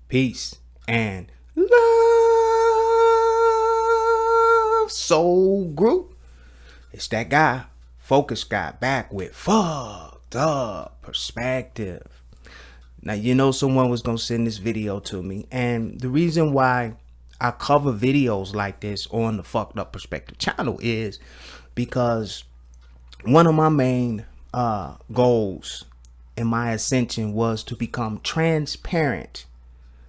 peace, and love. Soul Group. It's that guy, Focus Guy, back with fucked up perspective. Now, you know someone was going to send this video to me. And the reason why I cover videos like this on the Fucked Up Perspective channel is because one of my main goals in my ascension was to become transparent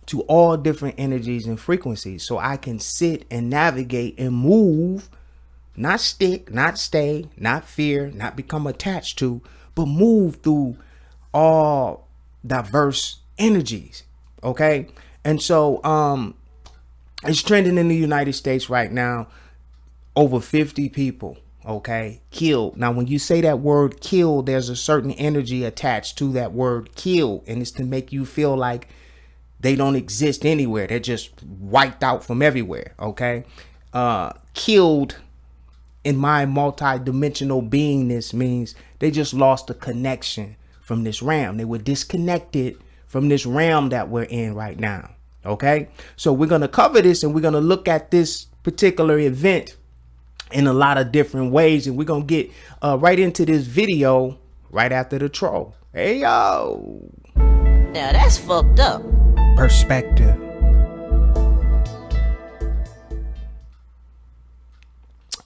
to all different energies and frequencies, so I can sit and navigate and move, not stick, not stay, not fear, not become attached to, but move through all diverse energies. Okay. And so it's trending in the United States right now. Over 50 people, okay, killed. Now, when you say that word killed, there's a certain energy attached to that word kill, and it's to make you feel like they don't exist anywhere. They're just wiped out from everywhere. Okay. Killed in my multi-dimensional beingness means they just lost a connection from this realm. They were disconnected from this realm that we're in right now. Okay. So we're going to cover this, and we're going to look at this particular event in a lot of different ways. And we're going to get right into this video right after the troll. Hey, yo. Now that's fucked up. Perspective.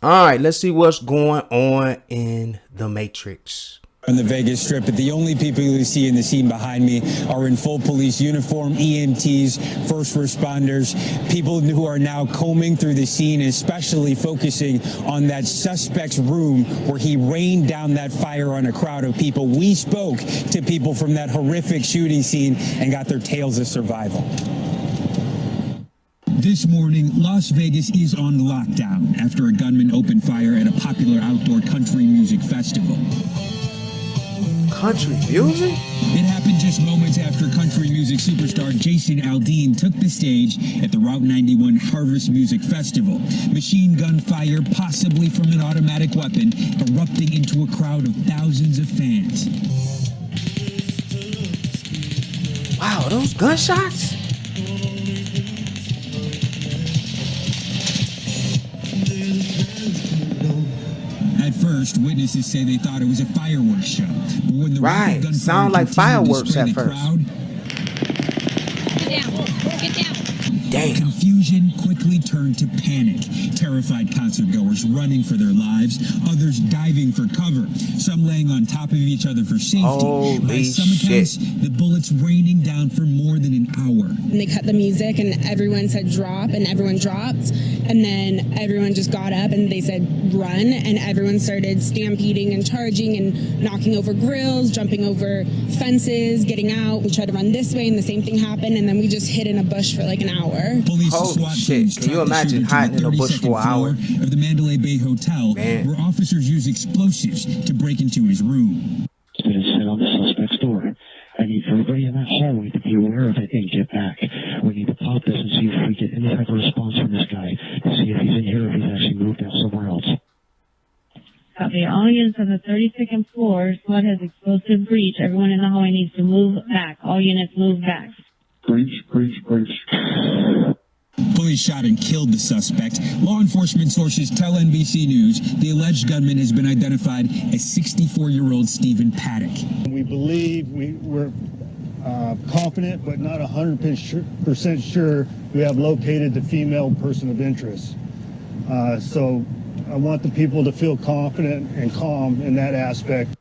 All right, let's see what's going on in the Matrix. On the Vegas Strip, but the only people you see in the scene behind me are in full police uniform, EMTs, first responders, people who are now combing through the scene, especially focusing on that suspect's room where he rained down that fire on a crowd of people. We spoke to people from that horrific shooting scene and got their tales of survival. This morning, Las Vegas is on lockdown after a gunman opened fire at a popular outdoor country music festival. Country music? It happened just moments after country music superstar Jason Aldean took the stage at the Route 91 Harvest Music Festival. Machine gun fire, possibly from an automatic weapon, erupting into a crowd of thousands of fans. Wow, those gunshots? At first, witnesses say they thought it was a fireworks show. But when the Right, gunfire sound like continued to fireworks spread at the first. crowd, Get down. Get down. Damn. confusion quickly turned to panic. Terrified concertgoers running for their lives, others diving for cover, some laying on top of each other for safety. Holy By some shit. accounts, the bullets raining down for more than an hour. And they cut the music and everyone said drop and everyone dropped. And then everyone just got up and they said run, and everyone started stampeding and charging and knocking over grills, jumping over fences, getting out. We tried to run this way and the same thing happened, and then we just hid in a bush for like an hour. Police Holy SWAT shit. teams Can you tracked the imagine shooter to hiding in the a bush 32nd for an hour? floor of the Mandalay Bay Hotel, Man. where officers used explosives to break into his room. Going to sit on the suspect's door. I need everybody in that hallway to be aware of it and get back. We need to pop this and see if we get any type of response from this guy to see if he's in here or if he's actually moved out somewhere else. Copy. All units on the 32nd floor. SWAT has explosive breach. Everyone in the hallway needs to move back. All units move back. Breach. Police shot and killed the suspect. Law enforcement sources tell NBC News the alleged gunman has been identified as 64-year-old Stephen Paddock. We believe we're confident, but not 100% sure we have located the female person of interest. So I want the people to feel confident and calm in that aspect.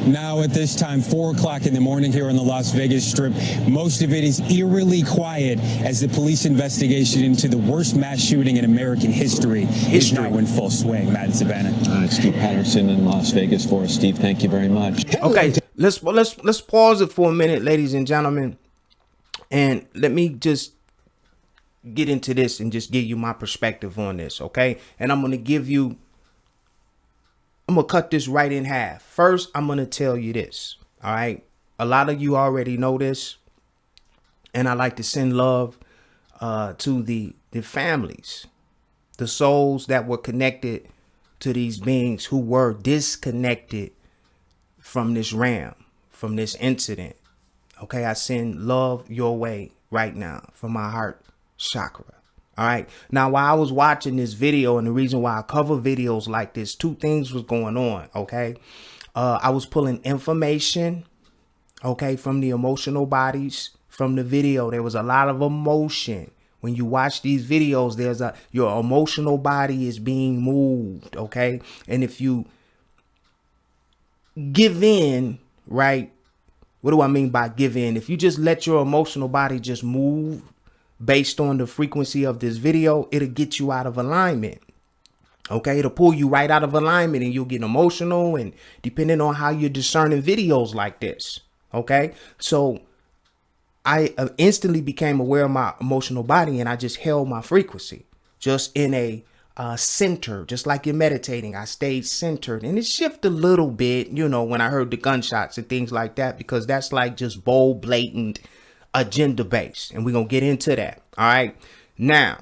Now at this time, 4 o'clock in the morning here on the Las Vegas Strip, most of it is eerily quiet as the police investigation into the worst mass shooting in American history is now in full swing. Matt and Savannah. Steve Patterson in Las Vegas for us. Steve, thank you very much. Okay, let's pause it for a minute, ladies and gentlemen, and let me just get into this and just give you my perspective on this, okay? And I'm gonna cut this right in half. First, I'm gonna tell you this, all right? A lot of you already know this, and I like to send love to the families, the souls that were connected to these beings who were disconnected from this realm, from this incident. Okay, I send love your way right now from my heart chakra. All right. Now, while I was watching this video, and the reason why I cover videos like this, two things was going on. Okay. I was pulling information, okay, from the emotional bodies from the video. There was a lot of emotion. When you watch these videos, your emotional body is being moved. Okay. And if you give in, right? What do I mean by give in? If you just let your emotional body just move based on the frequency of this video, it'll get you out of alignment. Okay, it'll pull you right out of alignment and you'll get emotional, and depending on how you're discerning videos like this. Okay, so I instantly became aware of my emotional body, and I just held my frequency just in a center, just like you're meditating. I stayed centered, and it shifted a little bit, you know, when I heard the gunshots and things like that, because that's like just bold, blatant agenda based, and we're gonna get into that. All right, now,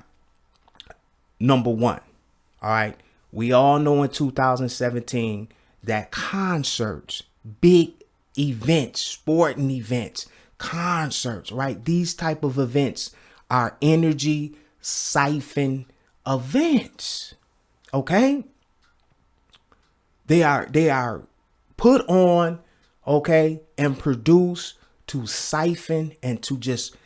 number one. All right, we all know in 2017 that concerts, big events, sporting events, concerts, right? These type of events are energy siphon events. Okay, they are put on, okay, and produced to siphon and to just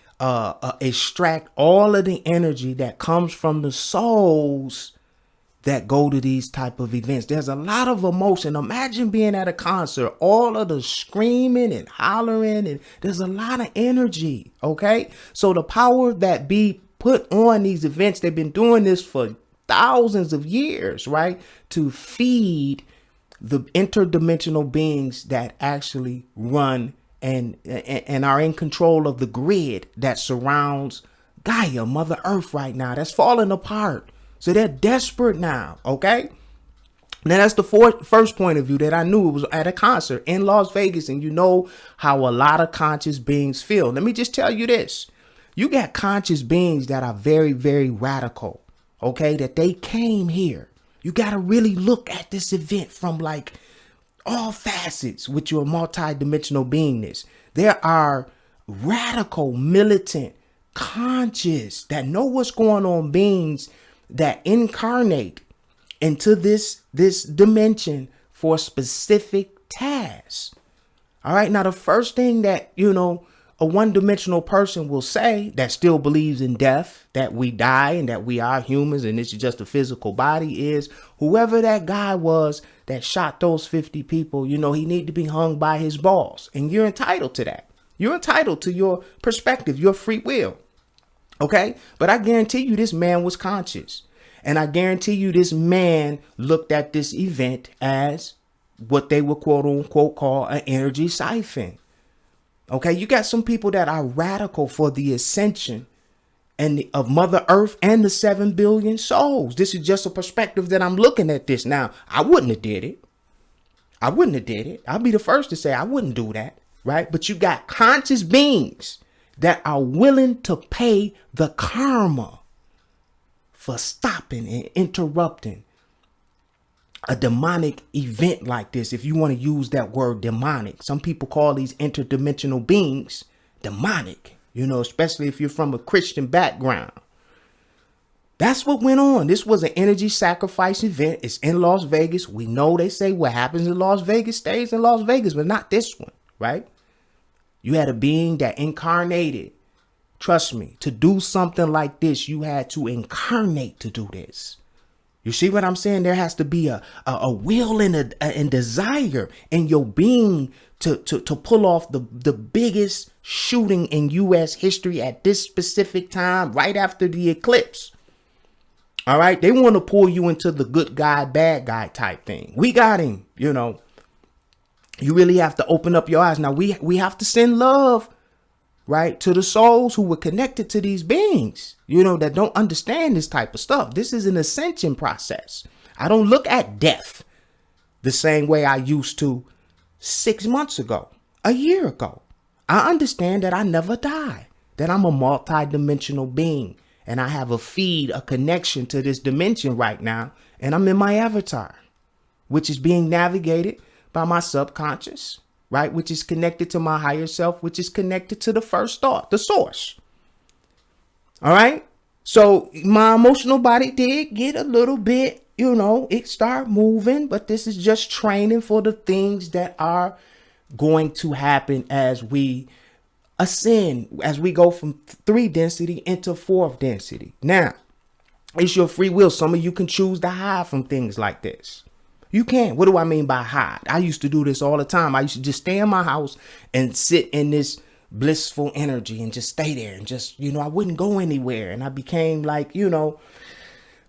extract all of the energy that comes from the souls that go to these type of events. There's a lot of emotion. Imagine being at a concert, all of the screaming and hollering, and there's a lot of energy. Okay, so the power that be put on these events, they've been doing this for thousands of years, right? To feed the interdimensional beings that actually run and are in control of the grid that surrounds Gaia, Mother Earth right now. That's falling apart. So they're desperate now. Okay. Now that's the first point of view that I knew. It was at a concert in Las Vegas, and you know how a lot of conscious beings feel. Let me just tell you this. You got conscious beings that are very, very radical. Okay. That they came here. You got to really look at this event from like all facets with your multi-dimensional beingness. There are radical, militant, conscious, that know what's going on beings that incarnate into this dimension for a specific task. All right. Now, the first thing that, you know, a one-dimensional person will say that still believes in death, that we die and that we are humans and this is just a physical body, is whoever that guy was that shot those 50 people, you know, he need to be hung by his balls. And you're entitled to that. You're entitled to your perspective, your free will. Okay. But I guarantee you this man was conscious. And I guarantee you this man looked at this event as what they would quote unquote call an energy siphon. Okay. You got some people that are radical for the ascension and of Mother Earth and the 7 billion souls. This is just a perspective that I'm looking at this. Now, I wouldn't have did it. I wouldn't have did it. I'll be the first to say I wouldn't do that. Right. But you got conscious beings that are willing to pay the karma for stopping and interrupting a demonic event like this. If you want to use that word demonic, some people call these interdimensional beings demonic, you know, especially if you're from a Christian background. That's what went on. This was an energy sacrifice event. It's in Las Vegas. We know they say what happens in Las Vegas stays in Las Vegas, but not this one, right? You had a being that incarnated. Trust me, to do something like this, you had to incarnate to do this. You see what I'm saying? There has to be a will and a desire in your being to pull off the biggest shooting in U.S. history at this specific time, right after the eclipse. All right. They want to pull you into the good guy, bad guy type thing. We got him, you know. You really have to open up your eyes. Now, we have to send love, right, to the souls who were connected to these beings, you know, that don't understand this type of stuff. This is an ascension process. I don't look at death the same way I used to 6 months ago, a year ago. I understand that I never die, that I'm a multi-dimensional being, and I have a feed, a connection to this dimension right now, and I'm in my avatar, which is being navigated by my subconscious, right? Which is connected to my higher self, which is connected to the first thought, the source. All right. So my emotional body did get a little bit, you know, it started moving, but this is just training for the things that are going to happen as we ascend, as we go from 3 density into 4th density. Now, it's your free will. Some of you can choose to hide from things like this. You can. What do I mean by hide? I used to do this all the time. I used to just stay in my house and sit in this blissful energy and just stay there and just, you know, I wouldn't go anywhere. And I became like, you know,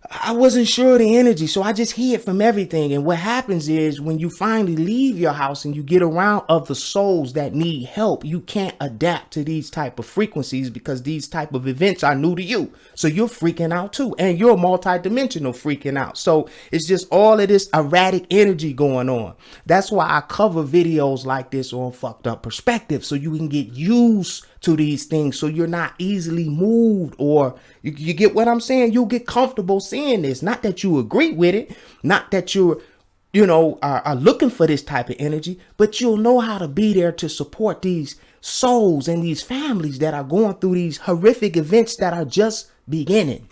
I wasn't sure of the energy, so I just hid from everything. And what happens is when you finally leave your house and you get around other souls that need help, you can't adapt to these type of frequencies because these type of events are new to you. So you're freaking out too, and you're multidimensional freaking out. So it's just all of this erratic energy going on. That's why I cover videos like this on Fucked Up Perspective, so you can get used to these things, so you're not easily moved, or you get what I'm saying? You'll get comfortable seeing this. Not that you agree with it, not that you're, you know, are looking for this type of energy, but you'll know how to be there to support these souls and these families that are going through these horrific events that are just beginning.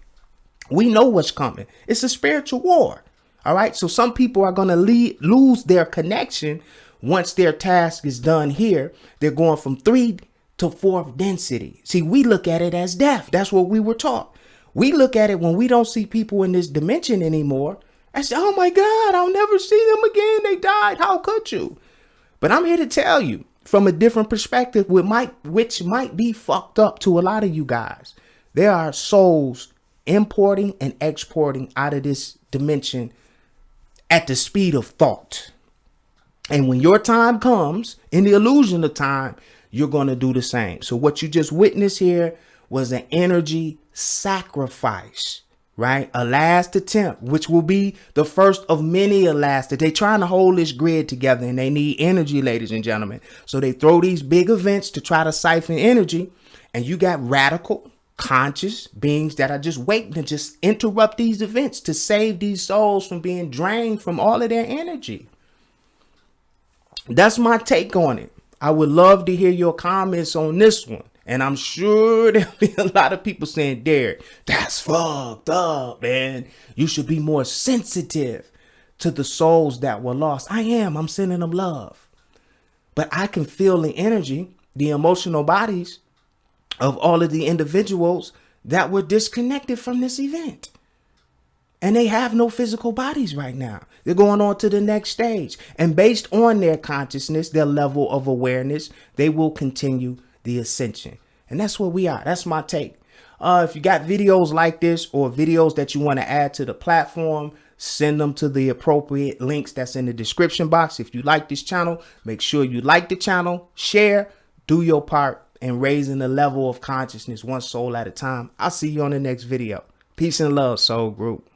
We know what's coming. It's a spiritual war. All right. So some people are going to lose their connection once their task is done here. They're going from 3 to 4th density. See, we look at it as death. That's what we were taught. We look at it when we don't see people in this dimension anymore. I say, oh my God, I'll never see them again. They died. How could you? But I'm here to tell you from a different perspective, which might be fucked up to a lot of you guys. There are souls importing and exporting out of this dimension at the speed of thought. And when your time comes, in the illusion of time, you're going to do the same. So what you just witnessed here was an energy sacrifice, right? A last attempt, which will be the first of many last. They're trying to hold this grid together and they need energy, ladies and gentlemen. So they throw these big events to try to siphon energy. And you got radical, conscious beings that are just waiting to just interrupt these events to save these souls from being drained from all of their energy. That's my take on it. I would love to hear your comments on this one. And I'm sure there'll be a lot of people saying, Derek, that's fucked up, man. You should be more sensitive to the souls that were lost. I am. I'm sending them love. But I can feel the energy, the emotional bodies of all of the individuals that were disconnected from this event. And they have no physical bodies right now. They're going on to the next stage. And based on their consciousness, their level of awareness, they will continue the ascension. And that's where we are. That's my take. If you got videos like this or videos that you want to add to the platform, send them to the appropriate links that's in the description box. If you like this channel, make sure you like the channel, share, do your part in raising the level of consciousness one soul at a time. I'll see you on the next video. Peace and love, Soul Group.